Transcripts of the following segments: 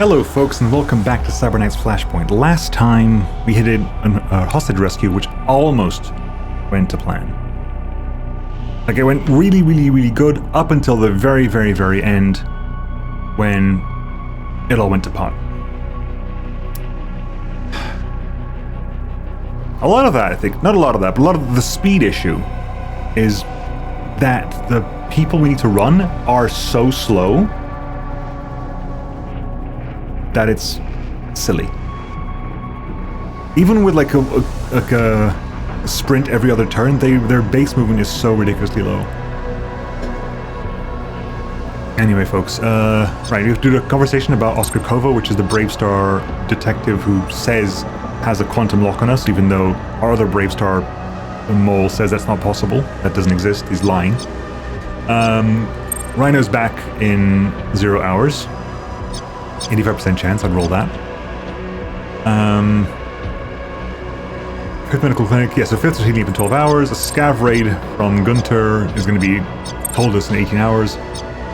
Hello folks and welcome back to Cybernet's Flashpoint. Last time we hit a hostage rescue which almost went to plan. Like it went really good up until the very end when it all went to pot. A lot of that, I think, not a lot of that, but a lot of the speed issue is that the people we need to run are so slow that it's silly. Even with like a sprint every other turn, their base movement is so ridiculously low. Anyway, folks, right, we have to do a conversation about Oscar Kova, which is the Bravestar detective who says has a quantum lock on us, even though our other Bravestar mole says that's not possible. That doesn't exist. He's lying. Rhino's back in 0 hours. 85% chance I'd roll that. Fifth medical clinic, yeah, so fifth is healing up in 12 hours. A scav raid from Gunter is going to be told us in 18 hours.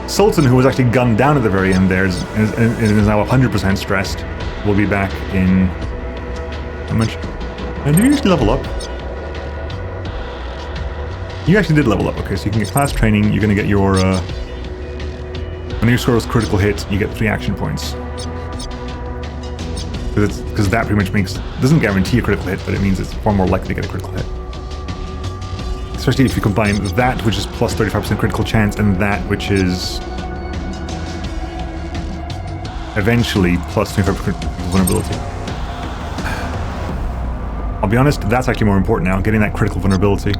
Sultan, who was actually gunned down at the very end there, is now 100% stressed. We'll be back in... how much? And did you actually level up? You actually did level up, okay, so you can get class training, you're going to get your... when you score a critical hit, you get 3 action points. Because that pretty much doesn't guarantee a critical hit, but it means it's far more likely to get a critical hit. Especially if you combine that, which is plus 35% critical chance, and that, which is eventually plus 25% critical vulnerability. I'll be honest, that's actually more important now, getting that critical vulnerability.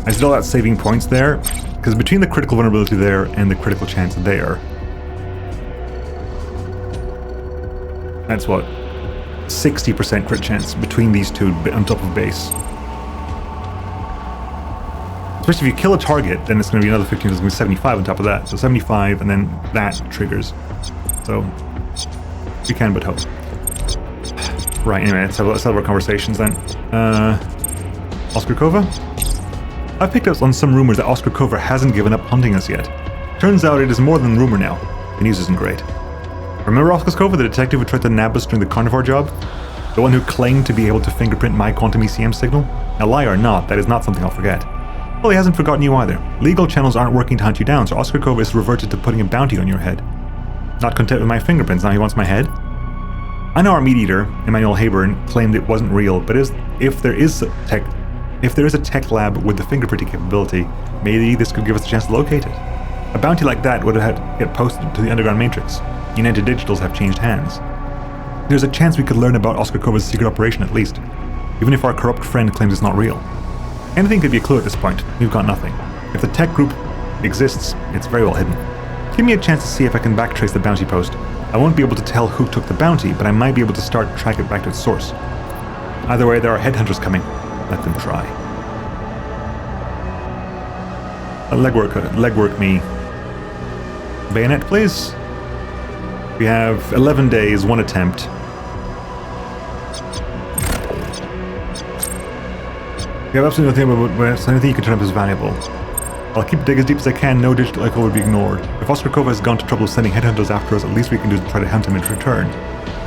I still got saving points there, because between the critical vulnerability there and the critical chance there, that's what, 60% crit chance between these two on top of base. Especially if you kill a target, then it's going to be another 15, it's going to be 75 on top of that. So 75, and then that triggers. So, we can but hope. Right, anyway, let's have our conversations then. Oscar Kova? I've picked up on some rumors that Oscar Kova hasn't given up hunting us yet. Turns out it is more than rumor now. The news isn't great. Remember Oscar Kova, the detective who tried to nab us during the carnivore job? The one who claimed to be able to fingerprint my quantum ECM signal? A lie or not, that is not something I'll forget. Well, he hasn't forgotten you either. Legal channels aren't working to hunt you down, so Oscar Kova is reverted to putting a bounty on your head. Not content with my fingerprints, now he wants my head? I know our meat eater, Emmanuel Hayburn, claimed it wasn't real, but if there is a tech lab with the fingerprinting capability, maybe this could give us a chance to locate it. A bounty like that would have had to get posted to the underground matrix. United Digitals have changed hands. There's a chance we could learn about Oscar Kova's secret operation at least, even if our corrupt friend claims it's not real. Anything could be a clue at this point. We've got nothing. If the tech group exists, it's very well hidden. Give me a chance to see if I can backtrace the bounty post. I won't be able to tell who took the bounty, but I might be able to start track it back to its source. Either way, there are headhunters coming. Let them try. Legwork me. Bayonet, please. We have 11 days, 1 attempt. We have absolutely nothing about so anything you can turn up is valuable. I'll keep digging as deep as I can, no digital echo will be ignored. If Oscar Kova has gone to trouble sending headhunters after us, at least we can do is try to hunt him in return.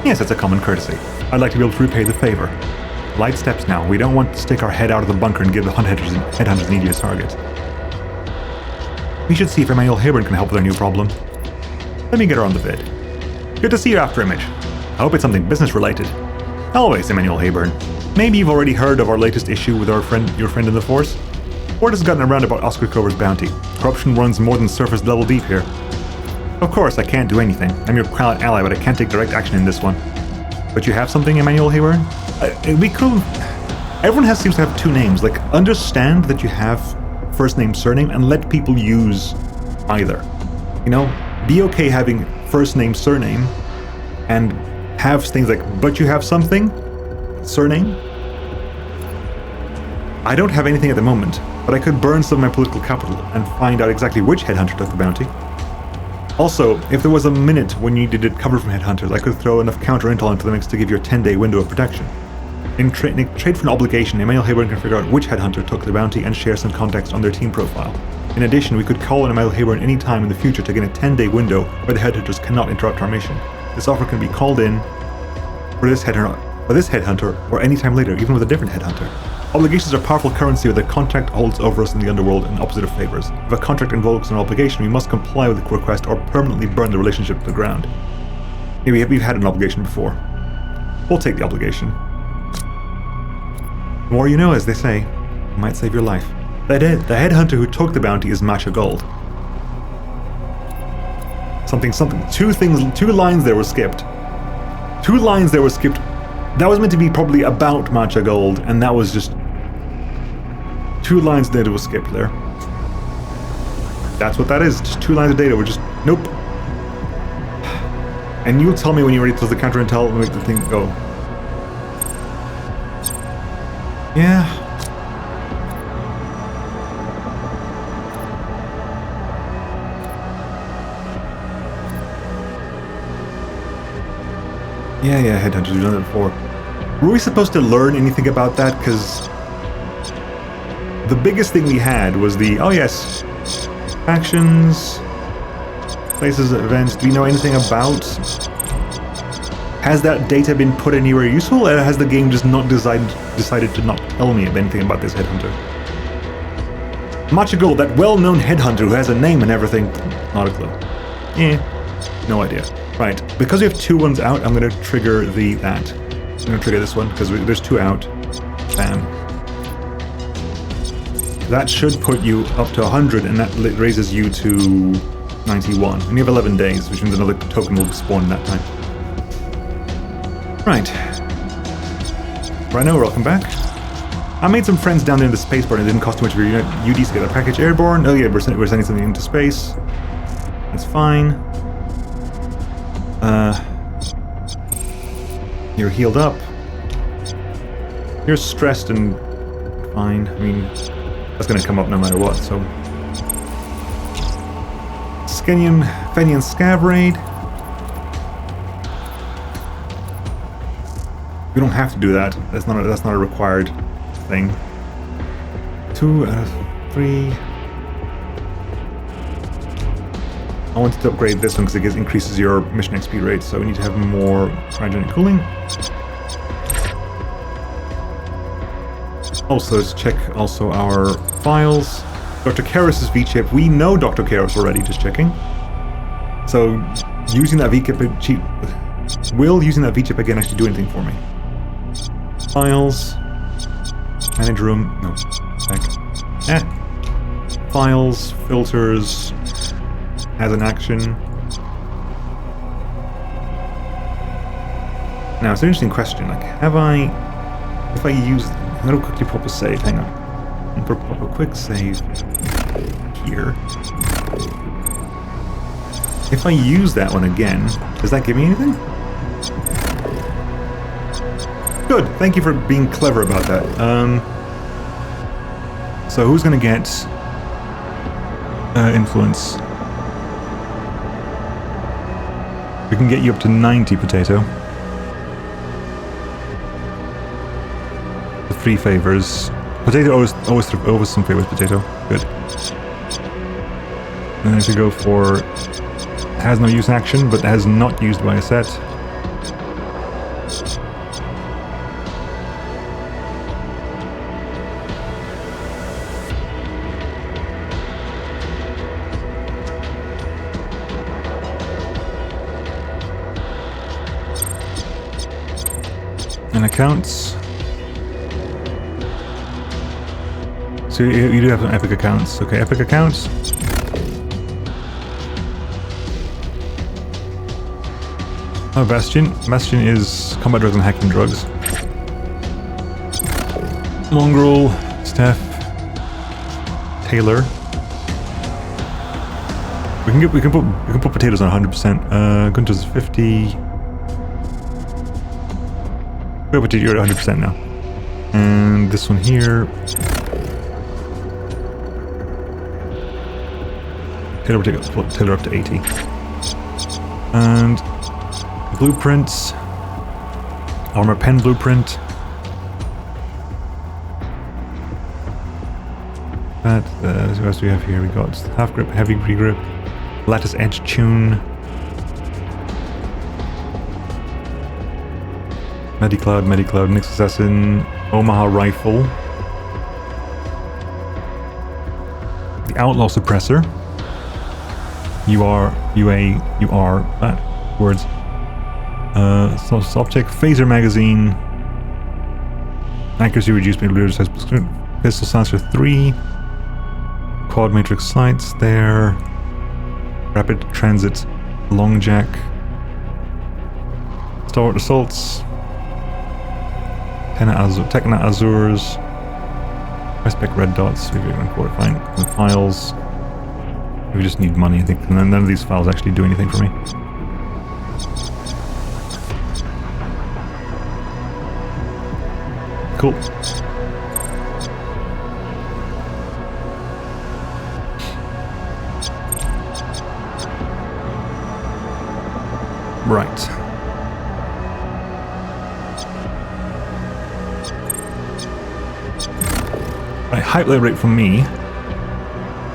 Yes, that's a common courtesy. I'd like to be able to repay the favor. Light steps now. We don't want to stick our head out of the bunker and give the headhunters an easier target. We should see if Emmanuel Hayburn can help with our new problem. Let me get her on the vid. Good to see you, After Image. I hope it's something business related. Always, Emmanuel Hayburn. Maybe you've already heard of our latest issue with your friend in the Force? Word has gotten around about Oscar Kova's bounty. Corruption runs more than surface level deep here. Of course, I can't do anything. I'm your proud ally, but I can't take direct action in this one. But you have something, Emmanuel Hayburn? We could... Everyone seems to have 2 names. Like, understand that you have first name, surname, and let people use either. You know, be okay having first name, surname, and have things like, but you have something, surname. I don't have anything at the moment, but I could burn some of my political capital and find out exactly which headhunter took the bounty. Also, if there was a minute when you needed cover from headhunters, I could throw enough counter-intel into the mix to give you a 10-day window of protection. In trade for an obligation, Emmanuel Hayburn can figure out which headhunter took the bounty and share some context on their team profile. In addition, we could call on Emmanuel Hayburn any time in the future to gain a 10-day window where the headhunters cannot interrupt our mission. This offer can be called in for this headhunter or any time later, even with a different headhunter. Obligations are powerful currency that the contract holds over us in the underworld in opposite of favors. If a contract involves an obligation, we must comply with the request or permanently burn the relationship to the ground. Maybe we've had an obligation before. We'll take the obligation. The more you know, as they say, it might save your life. The headhunter who took the bounty is Matcha Gold. Two lines there were skipped. That was meant to be probably about Matcha Gold, and that was just 2 lines of data was skipped there. That's what that is. Just 2 lines of data were just nope. And you'll tell me when you're ready to close the counter intel and make the thing go. Yeah. Yeah, headhunters, we've done it before. Were we supposed to learn anything about that? Because the biggest thing we had was the, oh yes, factions, places, events. Do we know anything about? Has that data been put anywhere useful, or has the game just not decided to not tell me anything about this headhunter? Matcha Gold, that well-known headhunter who has a name and everything, not a clue. No idea. Right, because we have 2 ones out, I'm going to trigger that. I'm going to trigger this one, because there's 2 out. Bam. That should put you up to 100, and that raises you to 91. And you have 11 days, which means another token will spawn in that time. Right. Rhino, welcome back. I made some friends down there in the spaceport, and it didn't cost too much for your UDs to get a package airborne. Oh yeah, we're sending something into space. That's fine. You're healed up. You're stressed and fine. I mean, that's going to come up no matter what, so... Fenian Scav Raid. We don't have to do that. That's not a required thing. 2 out of 3. I wanted to upgrade this one because it increases your mission XP rate, so we need to have more cryogenic cooling. Also, let's check also our files. Dr. Karras' V-chip. We know Dr. Karras already, just checking. So, using that V-chip... Will using that V-chip again actually do anything for me? Files. Manage room. No. Files. Filters. As an action. Now, it's an interesting question. Like, if I use... I'm going to quickly pop a save. Hang on. I'm going to pop a quick save here. If I use that one again, does that give me anything? Good. Thank you for being clever about that. So who's going to get influence? We can get you up to 90, Potato. The 3 favors. Potato always some favors, Potato. Good. And then if you go for... has no use action, but has not used by a set. And accounts. So you do have some epic accounts. Okay, epic accounts. Oh, Bastion. Bastion is combat drugs and hacking drugs. Mongrel, Steph, Taylor. We can put potatoes on 100%. Gunter's 50. You're at 100% now. And this one here. Taylor up to 80. And blueprints. Armor pen blueprint. That, what else do we have here? We got half grip, heavy grip, lattice edge tune. Medicloud, Nix Assassin, Omaha Rifle, the Outlaw Suppressor, words, Optic, Phaser Magazine, Accuracy Reduced, Pistol Silencer 3, Quad Matrix Sights there, Rapid Transit Long Jack, Stalwart Assaults, Techna Azures, Respec Red Dots, fine. The files, we just need money, I think, and none of these files actually do anything for me. Cool. Right. Right, hype level rate from me.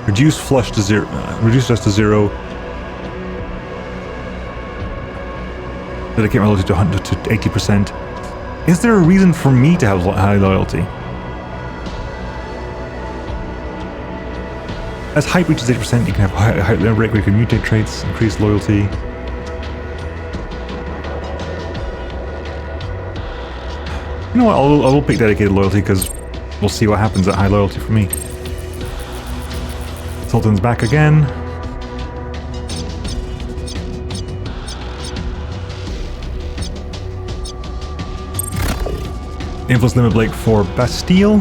Reduce flush to zero. Reduce us to 0. Dedicate my loyalty to 100 to 80%. Is there a reason for me to have high loyalty? As hype reaches 80%, you can have high level rate where you can mutate traits, increase loyalty. You know what? I will pick dedicated loyalty because we'll see what happens at high loyalty for me. Sultan's back again. Influence limit break for Bastille.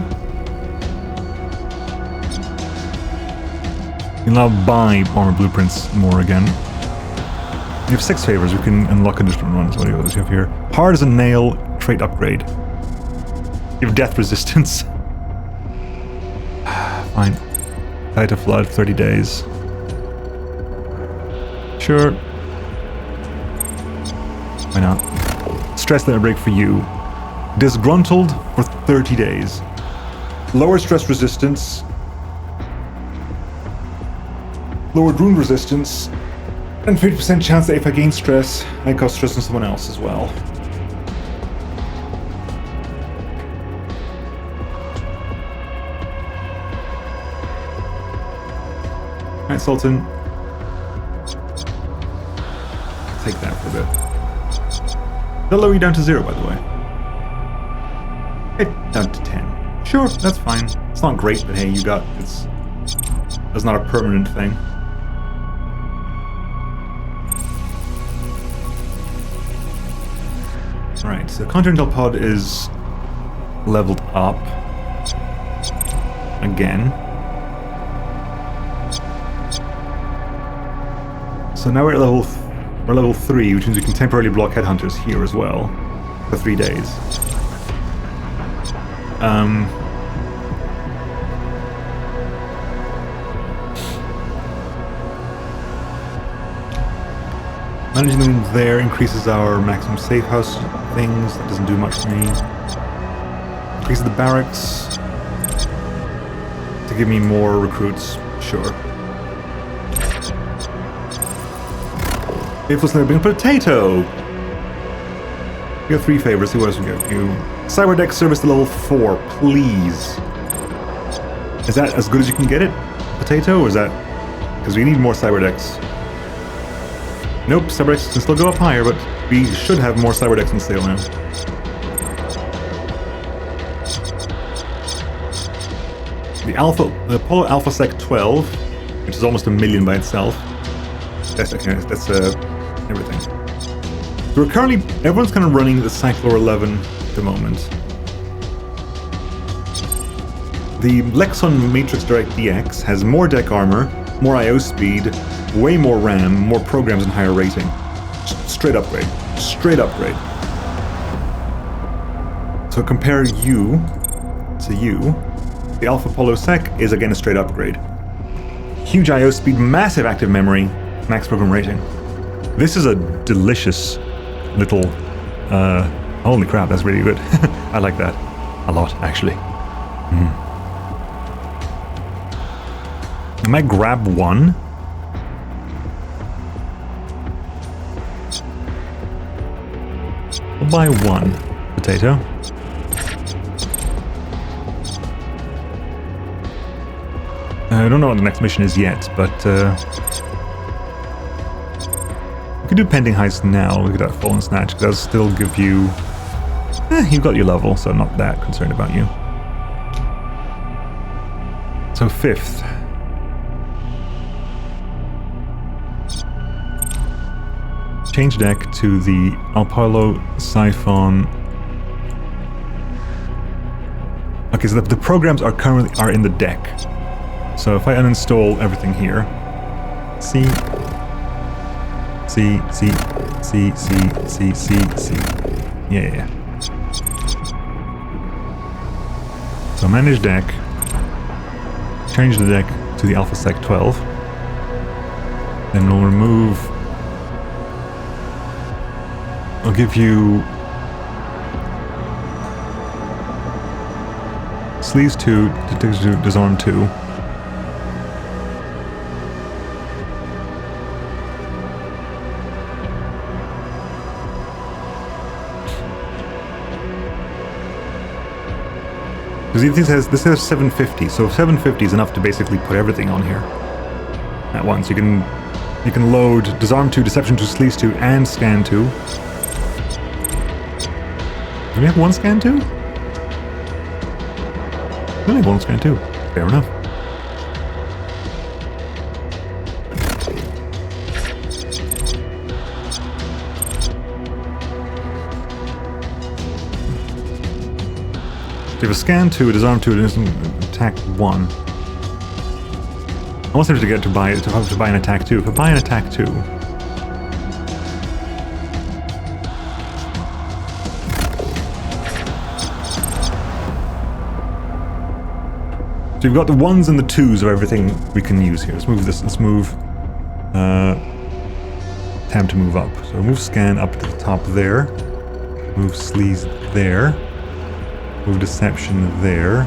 You can now buy armor blueprints more again. You have 6 favors, we can unlock additional ones. What do you have here? Hard as a nail, trait upgrade. You have death resistance. Fine. Tied to flood, 30 days. Sure. Why not? Stress limit break for you. Disgruntled for 30 days. Lower stress resistance. Lowered wound resistance. And 50% chance that if I gain stress, I cause stress on someone else as well. Alright, Sultan. Take that for a bit. They'll lower you down to 0, by the way. Down to 10. Sure, that's fine. It's not great, but hey, you got it's not a permanent thing. Alright, so Continental Pod is leveled up again. So now we're at level 3, which means we can temporarily block headhunters here as well for 3 days. Managing them there increases our maximum safe house things. That doesn't do much for me. Increases the barracks to give me more recruits. Sure. Influence never been potato. We have 3 favors. Who else we got? You. Cyberdeck service to level 4, please. Is that as good as you can get it? Potato, or is that... Because we need more Cyberdecks. Nope, Cyberdecks can still go up higher, but we should have more Cyberdecks on sale now. The Apollo Alpha Sec 12, which is almost 1 million by itself. That's everything. So we're currently... Everyone's kind of running the Cyclor 11 at the moment. The Lexon Matrix Direct DX has more deck armor, more IO speed, way more RAM, more programs, and higher rating. Straight upgrade. Straight upgrade. So compare you to you. The Alpha Polo Sec is again a straight upgrade. Huge IO speed, massive active memory, max program rating. This is a delicious little... holy crap, that's really good. I like that a lot, actually. I might grab one. I'll buy one potato. I don't know what the next mission is yet, but we could do pending heist now. We could have fallen snatch. It does still give you. You've got your level, so I'm not that concerned about you. So 5th. Change deck to the Alpalo Siphon. Okay, so the programs are currently in the deck. So if I uninstall everything here, C. Yeah. So manage deck. Change the deck to the AlphaSec 12. Then we'll remove. I'll give you sleeves 2, disarm 2. Because this has 750, so 750 is enough to basically put everything on here at once. You can load disarm 2, deception 2, sleeves 2, and scan 2. Do we have one scan 2? We only have one scan 2. Fair enough. So you have a scan 2, a disarm 2, and an attack 1. I want them to buy an attack 2. If I buy an attack 2, so you've got the 1s and the 2s of everything we can use here. Let's move this. Let's move tab to move up. So move scan up to the top there. Move sleaze there. Move deception there.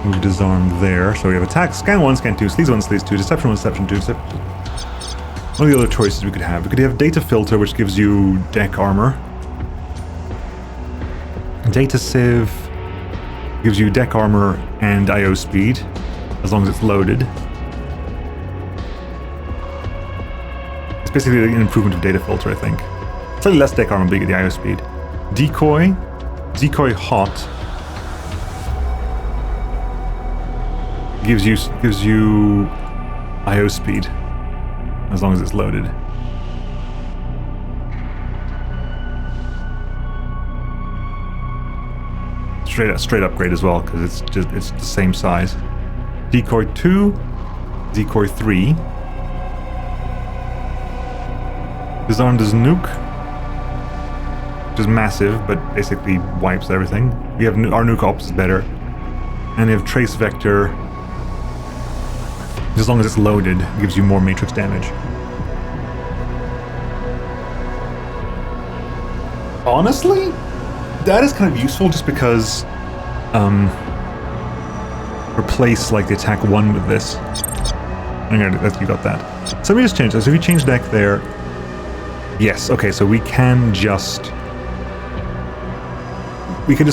Move disarm there. So we have attack, scan 1, scan 2, sleaze 1, sleaze 2, deception 1, deception 2, deception. What are the other choices we could have? We could have data filter, which gives you deck armor. Data sieve gives you deck armor and IO speed, as long as it's loaded. It's basically an improvement of data filter, I think. Slightly less deck armor, but you get the IO speed. Decoy hot gives you IO speed, as long as it's loaded. Straight upgrade as well, because it's the same size. Decoy 2, Decoy 3. Disarmed as nuke, which is massive, but basically wipes everything. We have our nuke ops is better, and we have trace vector. As long as it's loaded, it gives you more matrix damage. Honestly, that is kind of useful just because replace like the attack 1 with this. You got that. So we just change this. So if you change deck there, yes, okay, so we can just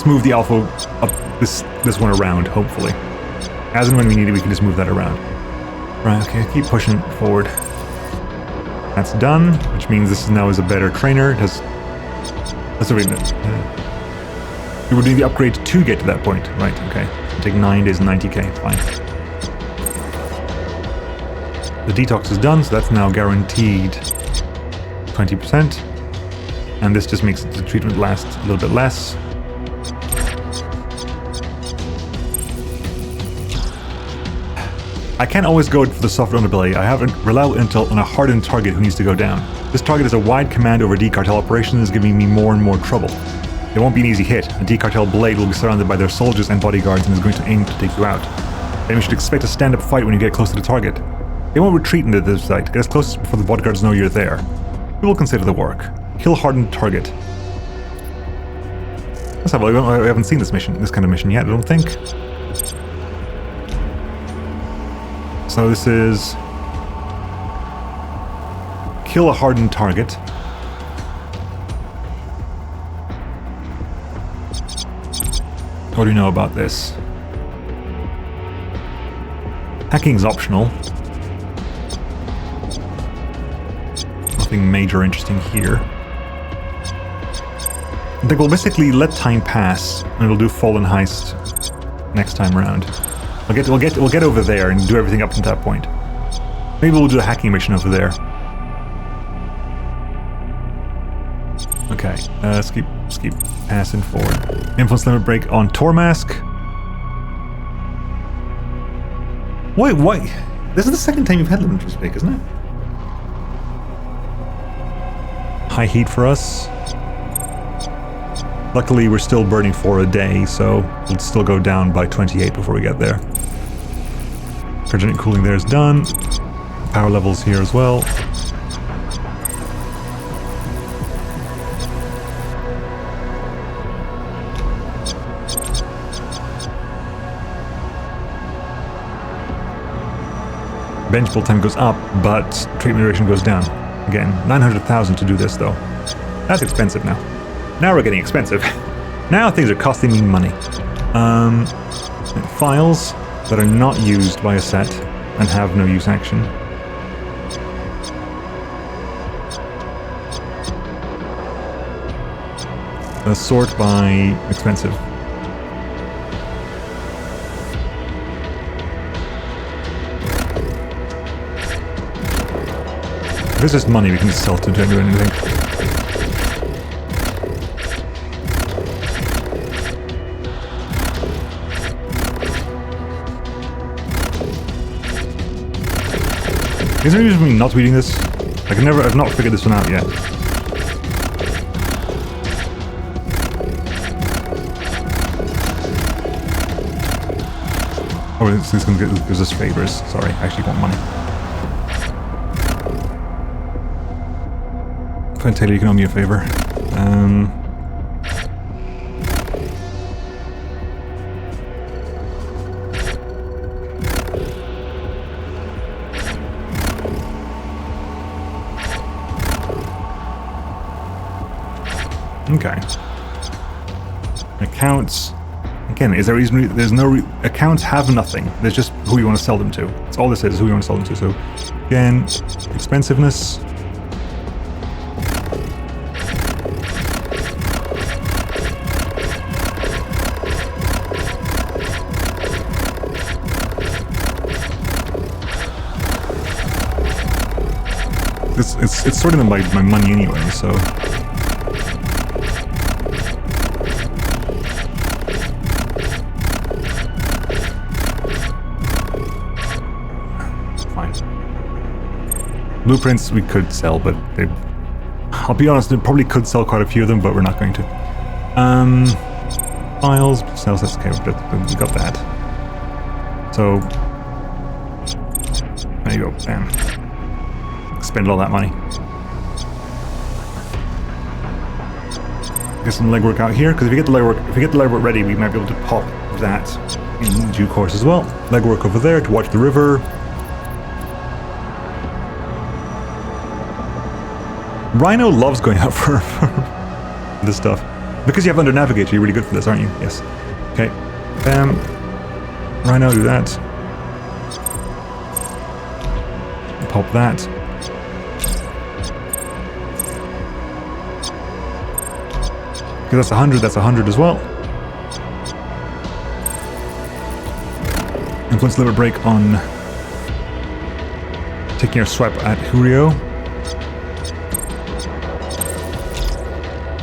move the alpha up this one around, hopefully. As and when we need it, we can just move that around. Right, okay, keep pushing forward. That's done, which means this now is a better trainer. It has... That's what we did. We were doing the upgrade to get to that point. Right, okay. It'll take 9 days and 90k, fine. The detox is done, so that's now guaranteed 20%. And this just makes the treatment last a little bit less. I can't always go for the soft underbelly. I have a reliable intel on a hardened target who needs to go down. This target has a wide command over D-Cartel operations, giving me more and more trouble. It won't be an easy hit. A D-Cartel blade will be surrounded by their soldiers and bodyguards and is going to aim to take you out. And we should expect a stand-up fight when you get close to the target. They won't retreat into this site. Get as close before the bodyguards know you're there. We will consider the work. Kill hardened target. Let's have a look. We haven't seen this kind of mission yet, I don't think. So this is kill a hardened target. What do you know about this? Hacking's optional. Nothing major or interesting here. I think we'll basically let time pass, and we'll do Fallen Heist next time around. We'll get over there and do everything up to that point. Maybe we'll do a hacking mission over there. Okay, let's keep passing forward. Influence limit break on Tormask. Wait, this is the second time you've had limit break, isn't it? High heat for us. Luckily, we're still burning for a day, so we'll still go down by 28 before we get there. Cryogenic cooling there is done. Power levels here as well. Bench build time goes up, but treatment duration goes down. Again, 900,000 to do this, though. That's expensive now. Now we're getting expensive. Now things are costing me money. Files that are not used by a set and have no use action. Sort by expensive. If it's just money, we can just sell to do anything. Is there any reason for me not reading this? I've not figured this one out yet. Oh, this is going to give us favors. Sorry, I actually want money. Fine, Taylor, you can owe me a favor. Okay. Accounts. Again, is there a reason? There's no accounts have nothing. There's just who you want to sell them to. That's all this is who you want to sell them to. So, again, expensiveness. It's sorting them by my money anyway, so. Blueprints we could sell, but I'll be honest, we probably could sell quite a few of them, but we're not going to. Files, sales, that's okay, we got that. So, there you go, bam. Spend all that money. Get some legwork out here, because if we get the legwork ready, we might be able to pop that in due course as well. Legwork over there to watch the river. Rhino loves going out for this stuff. Because you have under navigator, you're really good for this, aren't you? Yes. Okay. Bam. Rhino, do that. Pop that. Okay, that's 100, that's 100 as well. Influence limit break on taking our swipe at Hurio.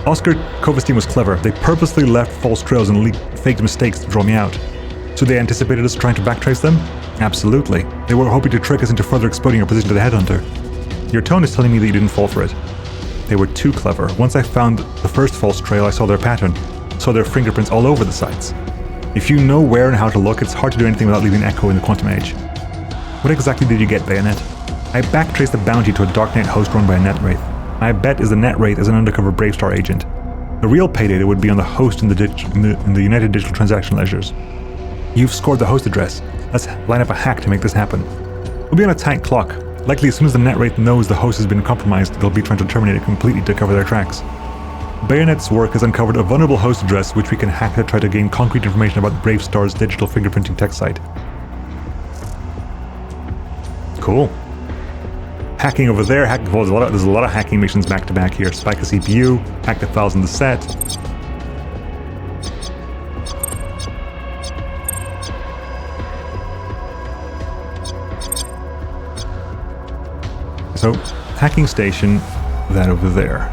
Oscar Kovestein was clever. They purposely left false trails and faked mistakes to draw me out. So they anticipated us trying to backtrace them? Absolutely. They were hoping to trick us into further exposing our position to the headhunter. Your tone is telling me that you didn't fall for it. They were too clever. Once I found the first false trail, I saw their pattern. Saw their fingerprints all over the sites. If you know where and how to look, it's hard to do anything without leaving an echo in the quantum age. What exactly did you get, Bayonet? I backtraced the bounty to a darknet host run by a net wraith. My bet is the net wraith is an undercover Bravestar agent. The real payday would be on the host in the United Digital Transaction Ledgers. You've scored the host address. Let's line up a hack to make this happen. We'll be on a tight clock. Likely as soon as the net wraith knows the host has been compromised, they'll be trying to terminate it completely to cover their tracks. Bayonet's work has uncovered a vulnerable host address which we can hack to try to gain concrete information about Brave Star's digital fingerprinting tech site. Cool. Hacking over there. There's a lot of hacking missions back to back here. Spike a CPU, hack the files in the set. So, hacking station, that over there.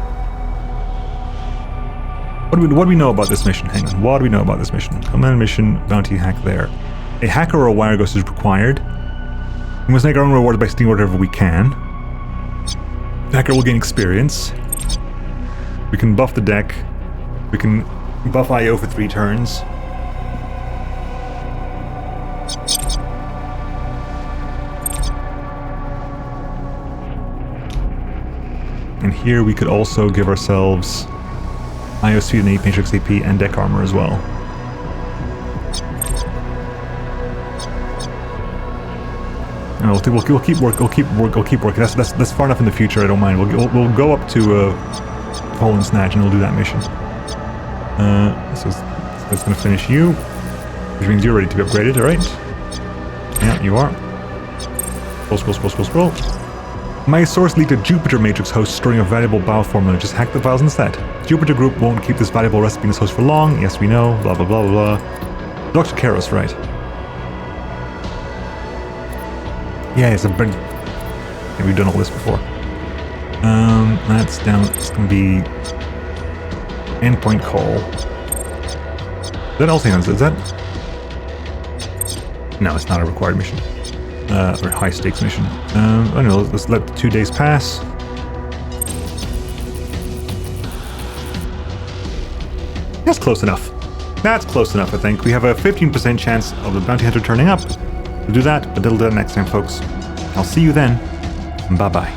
What do we know about this mission? Hang on. What do we know about this mission? Command mission, bounty hack there. A hacker or a wire ghost is required. We must make our own rewards by stealing whatever we can. The hacker will gain experience. We can buff the deck. We can buff IO for 3 turns. And here we could also give ourselves IO speed and 8 matrix AP and deck armor as well. And we'll keep working. That's far enough in the future. I don't mind. We'll go up to Pull and Snatch and we'll do that mission. So that's gonna finish you, which means you're ready to be upgraded. All right? Yeah, you are. Scroll. My source leaked a Jupiter matrix host storing a valuable bio formula. Just hack the files instead. Jupiter group won't keep this valuable recipe in this host for long. Yes, we know. Blah blah blah blah blah. Dr. Karos, right? Yeah, we've done all this before. That's down. It's gonna be endpoint call. Is that also is that? No, it's not a required mission. Or high stakes mission. I don't know. Let's let the 2 days pass. That's close enough. That's close enough, I think. We have a 15% chance of the bounty hunter turning up. We'll do that, but we'll do that next time, folks. I'll see you then. Bye-bye.